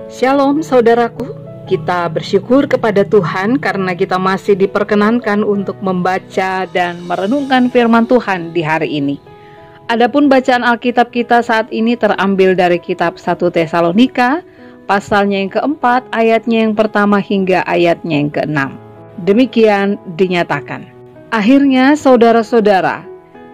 Shalom saudaraku, kita bersyukur kepada Tuhan karena kita masih diperkenankan untuk membaca dan merenungkan firman Tuhan di hari ini. Adapun bacaan Alkitab kita saat ini terambil dari kitab 1 Tesalonika, pasalnya yang keempat, ayatnya yang pertama hingga ayatnya yang keenam. Demikian dinyatakan. Akhirnya saudara-saudara,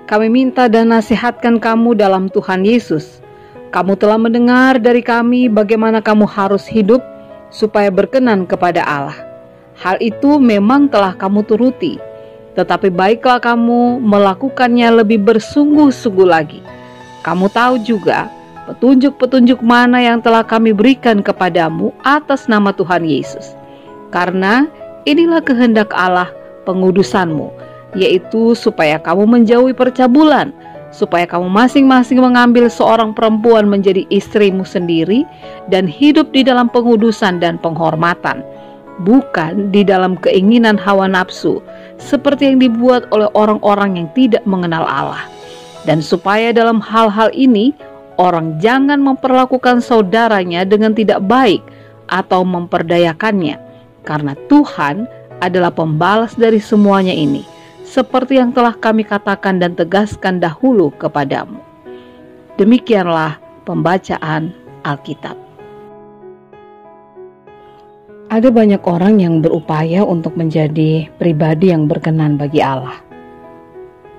kami minta dan nasihatkan kamu dalam Tuhan Yesus. Kamu telah mendengar dari kami bagaimana kamu harus hidup supaya berkenan kepada Allah. Hal itu memang telah kamu turuti, tetapi baiklah kamu melakukannya lebih bersungguh-sungguh lagi. Kamu tahu juga petunjuk-petunjuk mana yang telah kami berikan kepadamu atas nama Tuhan Yesus. Karena inilah kehendak Allah pengudusanmu, yaitu supaya kamu menjauhi percabulan, supaya kamu masing-masing mengambil seorang perempuan menjadi istrimu sendiri dan hidup di dalam pengudusan dan penghormatan, bukan di dalam keinginan hawa nafsu, seperti yang dibuat oleh orang-orang yang tidak mengenal Allah. Dan supaya dalam hal-hal ini, orang jangan memperlakukan saudaranya dengan tidak baik atau memperdayakannya, karena Tuhan adalah pembalas dari semuanya ini, seperti yang telah kami katakan dan tegaskan dahulu kepadamu. Demikianlah pembacaan Alkitab. Ada banyak orang yang berupaya untuk menjadi pribadi yang berkenan bagi Allah.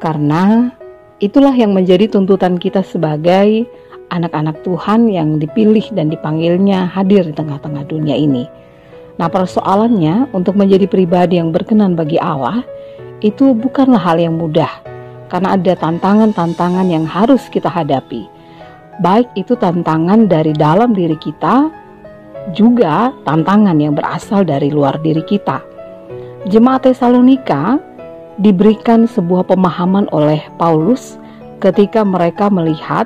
Karena itulah yang menjadi tuntutan kita sebagai anak-anak Tuhan yang dipilih dan dipanggilnya hadir di tengah-tengah dunia ini. Nah, persoalannya untuk menjadi pribadi yang berkenan bagi Allah itu bukanlah hal yang mudah, karena ada tantangan-tantangan yang harus kita hadapi. Baik itu tantangan dari dalam diri kita, juga tantangan yang berasal dari luar diri kita. Jemaat Tesalonika diberikan sebuah pemahaman oleh Paulus ketika mereka melihat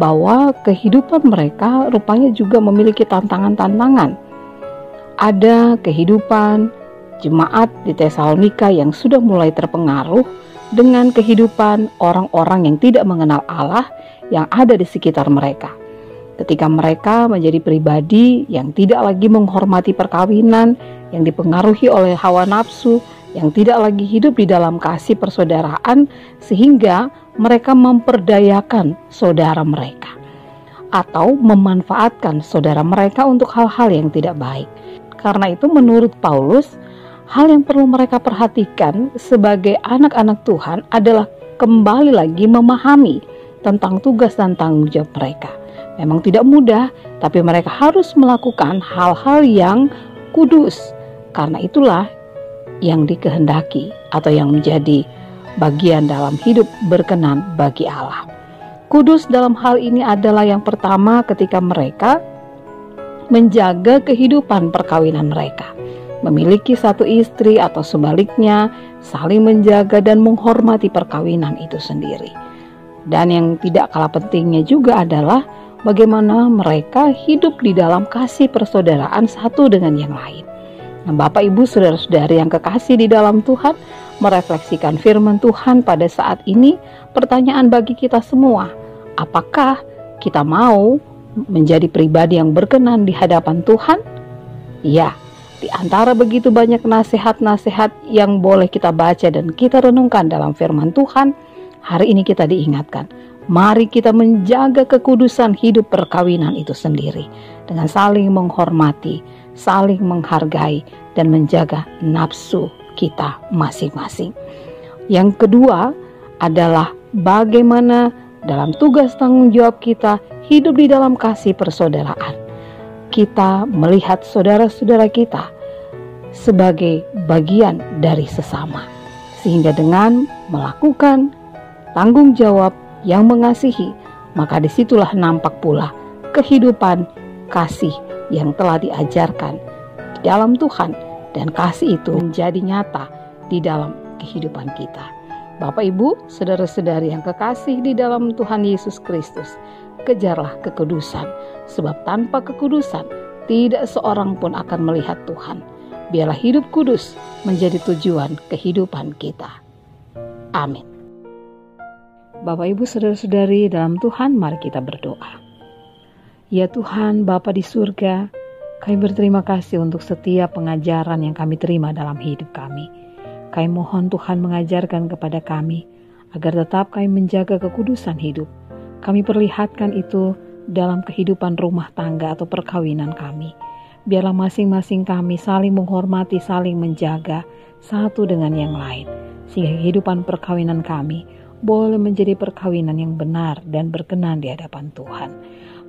bahwa kehidupan mereka rupanya juga memiliki tantangan-tantangan. Ada kehidupan jemaat di Tesalonika yang sudah mulai terpengaruh dengan kehidupan orang-orang yang tidak mengenal Allah yang ada di sekitar mereka. Ketika mereka menjadi pribadi yang tidak lagi menghormati perkawinan, yang dipengaruhi oleh hawa nafsu, yang tidak lagi hidup di dalam kasih persaudaraan, sehingga mereka memperdayakan saudara mereka atau memanfaatkan saudara mereka untuk hal-hal yang tidak baik. Karena itu menurut Paulus, hal yang perlu mereka perhatikan sebagai anak-anak Tuhan adalah kembali lagi memahami tentang tugas dan tanggung jawab mereka. Memang tidak mudah, tapi mereka harus melakukan hal-hal yang kudus. Karena itulah yang dikehendaki atau yang menjadi bagian dalam hidup berkenan bagi Allah. Kudus dalam hal ini adalah yang pertama ketika mereka menjaga kehidupan perkawinan mereka. Memiliki satu istri atau sebaliknya, saling menjaga dan menghormati perkawinan itu sendiri. Dan yang tidak kalah pentingnya juga adalah bagaimana mereka hidup di dalam kasih persaudaraan satu dengan yang lain. Nah, Bapak Ibu saudara-saudari yang kekasih di dalam Tuhan, merefleksikan firman Tuhan pada saat ini, pertanyaan bagi kita semua, apakah kita mau menjadi pribadi yang berkenan di hadapan Tuhan? Ya. Di antara begitu banyak nasihat-nasihat yang boleh kita baca dan kita renungkan dalam firman Tuhan, hari ini kita diingatkan, mari kita menjaga kekudusan hidup perkawinan itu sendiri dengan saling menghormati, saling menghargai, dan menjaga nafsu kita masing-masing. Yang kedua adalah bagaimana dalam tugas tanggung jawab kita hidup di dalam kasih persaudaraan. Kita melihat saudara-saudara kita sebagai bagian dari sesama, sehingga dengan melakukan tanggung jawab yang mengasihi, maka disitulah nampak pula kehidupan kasih yang telah diajarkan di dalam Tuhan, dan kasih itu menjadi nyata di dalam kehidupan kita. Bapak Ibu, saudara-saudari yang kekasih di dalam Tuhan Yesus Kristus, kejarlah kekudusan, sebab tanpa kekudusan tidak seorang pun akan melihat Tuhan. Biarlah hidup kudus menjadi tujuan kehidupan kita. Amin. Bapak Ibu saudara-saudari dalam Tuhan, mari kita berdoa. Ya Tuhan Bapa di surga, Kami berterima kasih untuk setiap pengajaran yang kami terima dalam hidup kami. Kami mohon Tuhan mengajarkan kepada kami agar tetap kami menjaga kekudusan hidup. Kami perlihatkan itu dalam kehidupan rumah tangga atau perkawinan kami. Biarlah masing-masing kami saling menghormati, saling menjaga satu dengan yang lain. Sehingga kehidupan perkawinan kami boleh menjadi perkawinan yang benar dan berkenan di hadapan Tuhan.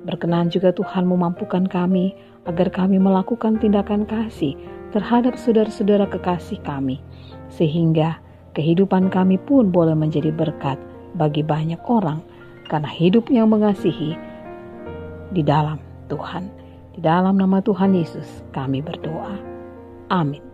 Berkenan juga Tuhan memampukan kami agar kami melakukan tindakan kasih terhadap saudara-saudara kekasih kami. Sehingga kehidupan kami pun boleh menjadi berkat bagi banyak orang karena hidup yang mengasihi di dalam Tuhan. Di dalam nama Tuhan Yesus kami berdoa. Amin.